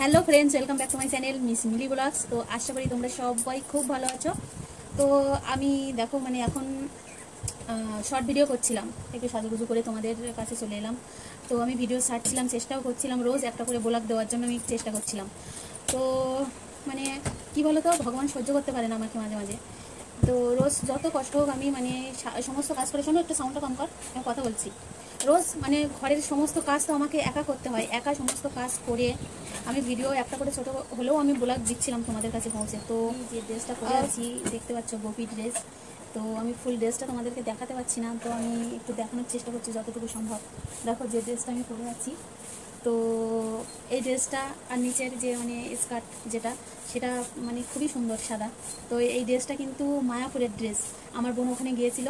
Hello friends, welcome back to my channel Miss Mili blogs. তো আশা করি তোমরা সবাই খুব ভালো আছো। তো আমি দেখো এখন শর্ট ভিডিও করছিলাম, একটু সাজুগুজু করে তোমাদের কাছে চলে এলাম। তো আমি ভিডিও ছাড়ছিলাম, চেষ্টাও করছিলাম রোজ একটা করে ব্লগ দেওয়ার জন্য আমি চেষ্টা করছিলাম। তো কি বলো তো, ভগবান সহ্য করতে পারে না আমাকে মাঝে মাঝে। তো রোজ যত কষ্ট হোক আমি সমস্ত কাজ করে, শোনো একটু সাউন্ডটা কম কর, আমি কথা বলছি। রোজ ঘরের সমস্ত কাজ তো আমাকে একা করতে হয়, একা সমস্ত কাজ করে আমি ভিডিও একটা করে ছোট হলেও আমি ব্লগ দিচ্ছিলাম তোমাদের কাছে পৌঁছে। তো যে ড্রেসটা পরে আছি দেখতে পাচ্ছ, গোপী ড্রেস। তো আমি ফুল ড্রেসটা তোমাদেরকে দেখাতে পারছি না, তো আমি একটু দেখানোর চেষ্টা করছি যতটুকু সম্ভব। দেখো যে ড্রেসটা আমি পরে আছি, তো এই ড্রেসটা আর নিচের যে স্কার্ট যেটা, সেটা খুবই সুন্দর সাদা। তো এই ড্রেসটা কিন্তু মায়াপুরের ড্রেস, আমার বোন ওখানে গিয়েছিল,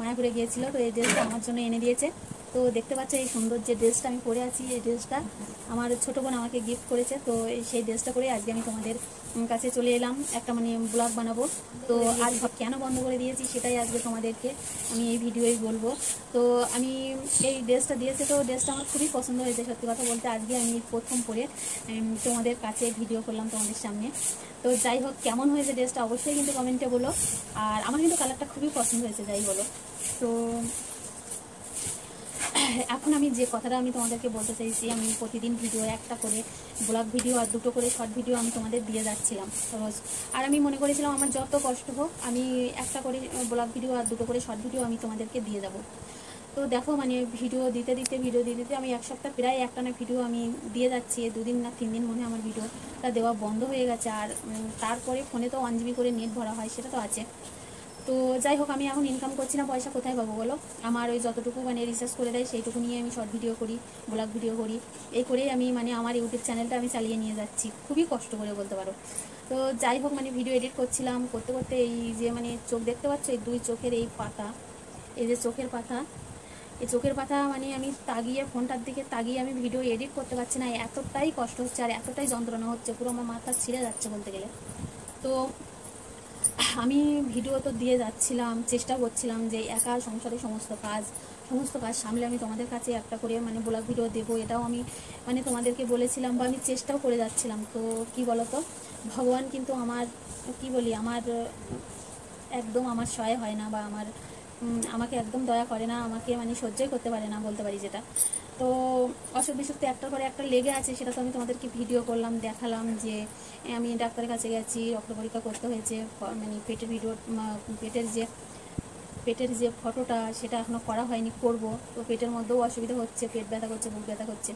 মায়াপুরে গিয়েছিল, তো এই ড্রেসটা আমার জন্য এনে দিয়েছে। তো দেখতে পাচ্ছ এই সুন্দর যে ড্রেসটা আমি পরে আছি, এই ড্রেসটা আমার ছোটো বোন আমাকে গিফট করেছে। তো সেই ড্রেসটা পরে আজকে আমি তোমাদের কাছে চলে এলাম, একটা ব্লগ বানাবো। তো আজ কেন বন্ধ করে দিয়েছি সেটাই আজকে তোমাদেরকে আমি এই ভিডিওই বলবো। তো আমি এই ড্রেসটা দিয়েছে, তো ড্রেসটা আমার খুবই পছন্দ হয়েছে সত্যি কথা বলতে। আজকে আমি প্রথম পরে তোমাদের কাছে ভিডিও করলাম তোমাদের সামনে। তো যাই হোক, কেমন হয়েছে ড্রেসটা অবশ্যই কিন্তু কমেন্টে বলো। আর আমার কিন্তু কালারটা খুবই পছন্দ হয়েছে, যাই বলো। তো এখন আমি যে কথাটা আমি তোমাদেরকে বলতে চাইছি, আমি প্রতিদিন ভিডিও একটা করে ব্লগ ভিডিও আর দুটো করে শর্ট ভিডিও আমি তোমাদের দিয়ে যাচ্ছিলাম রোজ। আর আমি মনে করেছিলাম আমার যত কষ্ট হোক আমি একটা করে ব্লগ ভিডিও আর দুটো করে শর্ট ভিডিও আমি তোমাদেরকে দিয়ে যাব। তো দেখো ভিডিও দিতে দিতে আমি এক সপ্তাহ প্রায় একটানা ভিডিও আমি দিয়ে যাচ্ছি। 2 দিন না 3 দিন মনে হয় আমার ভিডিওটা দেওয়া বন্ধ হয়ে গেছে। আর তারপরে ফোনে তো 1 GB করে নেট ভরা হয়, সেটা তো আছে। তো যাই হোক, আমি এখন ইনকাম করছি না, পয়সা কোথায় পাবো বলো। আমার ওই যতটুকু রিসার্চ করে দেয় সেইটুকু নিয়ে আমি শর্ট ভিডিও করি, ব্লগ ভিডিও করি, এই করেই আমি আমার ইউটিউব চ্যানেলটা আমি চালিয়ে নিয়ে যাচ্ছি, খুবই কষ্ট করে বলতে পারো। তো যাই হোক, ভিডিও এডিট করছিলাম, করতে করতে এই যে চোখ দেখতে পাচ্ছ, এই 2 চোখের এই পাতা, এই যে চোখের পাতা, এই চোখের পাতা আমি তাগিয়ে ফোনটার দিকে তাগিয়ে আমি ভিডিও এডিট করতে পারছি না, এতটাই কষ্ট হচ্ছে আর এতটাই যন্ত্রণা হচ্ছে, পুরো আমার মাথা ছিঁড়ে যাচ্ছে বলতে গেলে। তো আমি ভিডিও তো দিয়ে যাচ্ছিলাম, চেষ্টা করছিলাম যে একা সংসারের সমস্ত কাজ সামলে আমি তোমাদের কাছে একটা করে ব্লগ ভিডিও দেবো, এটাও আমি তোমাদেরকে বলেছিলাম বা আমি চেষ্টাও করে যাচ্ছিলাম। তো কি বলতো, ভগবান কিন্তু আমার একদম আমার সহায় হয় না, বা আমাকে একদম দয়া করে না, আমাকে সহ্যই করতে পারে না বলতে পারি যেটা। তো অসুখ বিসুখ তো একটার পরে একটা লেগে আছে, সেটা তো আমি তোমাদেরকে ভিডিও করলাম, দেখালাম যে আমি ডাক্তারের কাছে গেছি, রক্ত পরীক্ষা করতে হয়েছে, পেটের যে ফটোটা সেটা এখনও করা হয়নি, করব। তো পেটের মধ্যেও অসুবিধা হচ্ছে, পেট ব্যথা করছে, বুক ব্যথা করছে।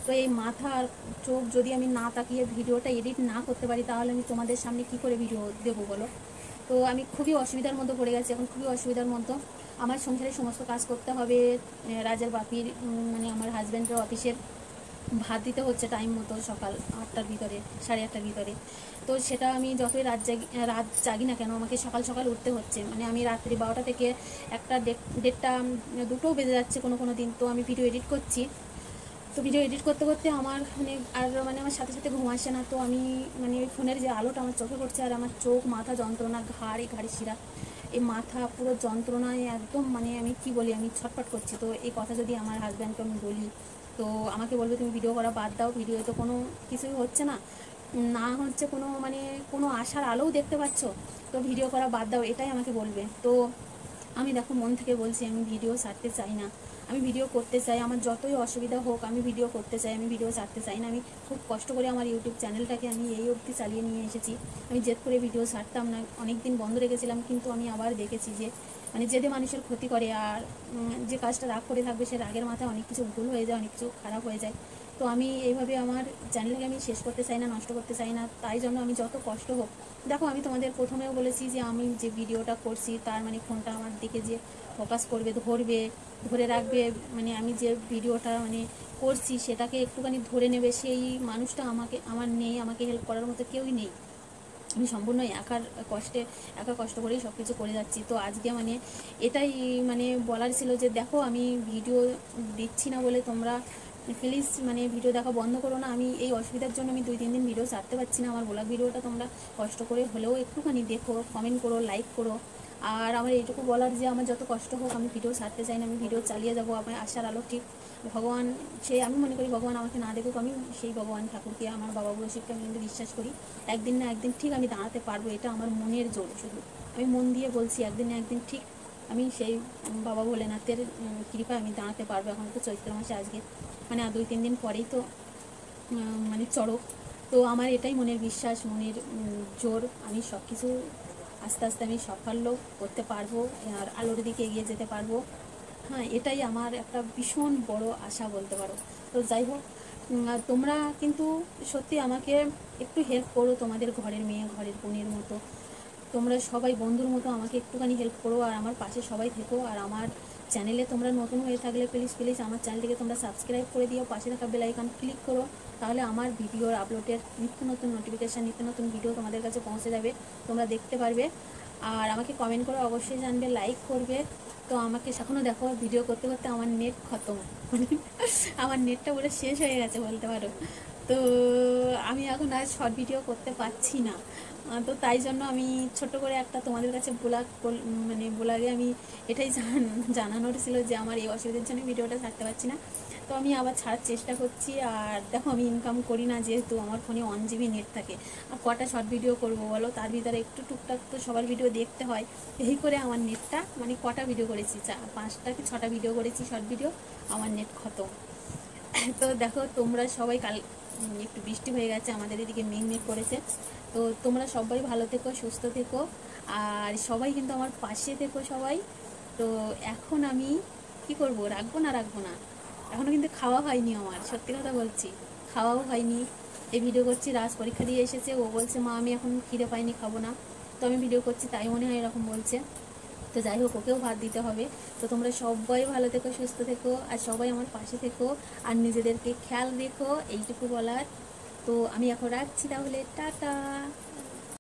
তো এই মাথা আর চোখ যদি আমি না তাকিয়ে ভিডিওটা এডিট না করতে পারি, তাহলে আমি তোমাদের সামনে কি করে ভিডিও দেবো বলো। তো আমি খুবই অসুবিধার মধ্যে পড়ে গেছি এখন, খুবই অসুবিধার মধ্যে। আমার সংসারের সমস্ত কাজ করতে হবে, রাজের বাপির আমার হাজব্যান্ডের অফিসের ভাত দিতে হচ্ছে টাইম মতো, সকাল 8টার ভিতরে, 8:30টার ভিতরে। তো সেটা আমি যতই রাত জাগি না কেন, আমাকে সকাল সকাল উঠতে হচ্ছে। আমি রাত্রি 12টা থেকে 1টা 1:30টা 2টোও বেজে যাচ্ছে কোনো দিন। তো আমি ভিডিও এডিট করছি, তো ভিডিও এডিট করতে করতে আমার আর আমার সাথে সাথে ঘুম আসে না। তো আমি ওই ফোনের যে আলোটা আমার চোখে পড়ছে, আর আমার চোখ, মাথা যন্ত্রণা, ঘাড়ি শিরা, এই মাথা পুরো যন্ত্রণায় একদম আমি কি বলি, আমি ছটফট করছি। তো এই কথা যদি আমার হাজব্যান্ডকে আমি বলি, তো আমাকে বলবে তুমি ভিডিও করা বাদ দাও, ভিডিও তো কোনো কিছুই হচ্ছে না, না হচ্ছে কোনো আশার আলোও দেখতে পাচ্ছ, তো ভিডিও করা বাদ দাও, এটাই আমাকে বলবে। তো আমি দেখো মন থেকে বলছি, আমি ভিডিও ছাড়তে চাই না, আমি ভিডিও করতে চাই, আমার যতই অসুবিধা হোক আমি ভিডিও করতে চাই, আমি ভিডিও ছাড়তে চাই না। আমি খুব কষ্ট করে আমার ইউটিউব চ্যানেলটাকে আমি এই অবধি চালিয়ে নিয়ে এসেছি। আমি জেদ করে ভিডিও ছাড়তাম না, অনেক দিন বন্ধ রেখেছিলাম, কিন্তু আমি আবার দেখেছি যে জেদে মানুষের ক্ষতি করে, আর যে কাজটা রাগ করে থাকবে সে রাগের মাথায় অনেক কিছু ভুল হয়ে যায়, অনেক কিছু খারাপ হয়ে যায়। তো আমি এইভাবে আমার চ্যানেলটাকে আমি শেষ করতে চাই না, নষ্ট করতে চাই না। তাই জন্য আমি যত কষ্ট হোক, দেখো আমি তোমাদের প্রথমেও বলেছি যে আমি যে ভিডিওটা করছি তার ফোনটা আমার দিকে যে ফোকাস করবে, ধরে রাখবে, আমি যে ভিডিওটা করছি সেটাকে একটুখানি ধরে নেবে, সেই মানুষটা আমার নেই, আমাকে হেল্প করার মতো কেউই নেই। আমি সম্পূর্ণ একা কষ্ট করেই সব কিছু করে যাচ্ছি। তো আজকে এটাই বলার ছিল যে দেখো, আমি ভিডিও দিচ্ছি না বলে তোমরা প্লিজ ভিডিও দেখা বন্ধ করো না। আমি এই অসুবিধার জন্য আমি 2-3 দিন ভিডিও ছাড়তে পারছি না। আমার ব্লগ ভিডিওটা তোমরা কষ্ট করে হলেও একটুখানি দেখো, কমেন্ট করো, লাইক করো, আর আমার এইটুকু বলার যে আমার যত কষ্ট হোক আমি ভিডিও ছাড়তে চাই না, আমি ভিডিও চালিয়ে যাবো। আমার আশার আলো ঠিক ভগবান, সেই আমি মনে করি ভগবান আমাকে না দেখুক, আমি সেই ভগবান ঠাকুরকে, আমার বাবা বুড়ো শিবকে আমি কিন্তু বিশ্বাস করি একদিন না একদিন ঠিক আমি দাঁড়াতে পারবো। এটা আমার মনের জোর, শুধু আমি মন দিয়ে বলছি একদিন না একদিন ঠিক আমি সেই বাবা ভোলেনাথের কৃপায় আমি দাঁড়াতে পারবো। এখন তো চৈত্র মাসে আজকে মানে আর 2-3 দিন পরেই তো মানে চড়ক। তো আমার এটাই মনের বিশ্বাস, মনের জোর, আমি সব কিছু আস্তে আস্তে আমি সাফল্য করতে পারবো আর আলোর দিকে এগিয়ে যেতে পারবো। হ্যাঁ, এটাই আমার একটা ভীষণ বড় আশা বলতে পারো। তো যাই হোক, তোমরা কিন্তু সত্যি আমাকে একটু হেল্প করো, তোমাদের ঘরের মেয়ে ঘরের বোনের মতো তোমরা সবাই বন্ধুর মতো আমাকে একটুখানি হেল্প করো আর আমার পাশে সবাই থেকো। আর আমার চ্যানেলে তোমরা নতুন হয়ে থাকলে প্লিজ প্লিজ আমার চ্যানেলটিকে তোমরা সাবস্ক্রাইব করে দিও, পাশে থাকা বেল আইকন ক্লিক করো, তাহলে আমার ভিডিওর আপলোডের নিত্য নতুন নোটিফিকেশান, নিত্য নতুন ভিডিও তোমাদের কাছে পৌঁছে যাবে, তোমরা দেখতে পারবে। আর আমাকে কমেন্ট করে অবশ্যই জানবে, লাইক করবে। তো আমাকে এখনও দেখো ভিডিও করতে করতে আমার নেট খতম, মানে আমার নেটটা পুরো শেষ হয়ে গেছে বলতে পারো। তো আমি এখন আর শর্ট ভিডিও করতে পারছি না। তো তাই জন্য আমি ছোট করে একটা তোমাদের কাছে মানে ব্লগে আমি এটাই জানানোর ছিল যে আমার এই অসুবিধার জন্য ভিডিওটা ছাড়তে পারছি না। তো আমি আবার ছাড়ার চেষ্টা করছি। আর দেখো আমি ইনকাম করি না, যেহেতু আমার ফোনে 1 GB নেট থাকে, আর কটা শর্ট ভিডিও করবো বলো, তার ভিতরে একটু টুকটাক তো সবার ভিডিও দেখতে হয়। এই করে আমার নেটটা মানে কটা ভিডিও করেছি, 5টা কি 6টা ভিডিও করেছি শর্ট ভিডিও, আমার নেট খতম। তো দেখো তোমরা সবাই কাল একটু বৃষ্টি হয়ে গেছে, আমাদের এদিকে মেঘ করেছে। তো তোমরা সবাই ভালো থেকো, সুস্থ থেকো, আর সবাই কিন্তু আমার পাশে থেকো সবাই। তো এখন আমি কি করব, রাখবো না এখনও কিন্তু খাওয়া হয়নি আমার, সত্যি কথা বলছি, খাওয়াও হয়নি। এই ভিডিও করছি, রাজ পরীক্ষা দিয়ে এসেছে, ও বলছে মা আমি এখন খিদে পাইনি, খাবো না। তো আমি ভিডিও করছি তাই মনে হয় এরকম বলছে। তো যাই হোক, ওকেও ভাত দিতে হবে। তো তোমরা সবাই ভালো থেকো, সুস্থ থেকো, আর সবাই আমার পাশে থেকো, আর নিজেদেরকে খেয়াল রেখো, এইটুকু বলার। তো আমি এখন রাখছি তাহলে, টাটা।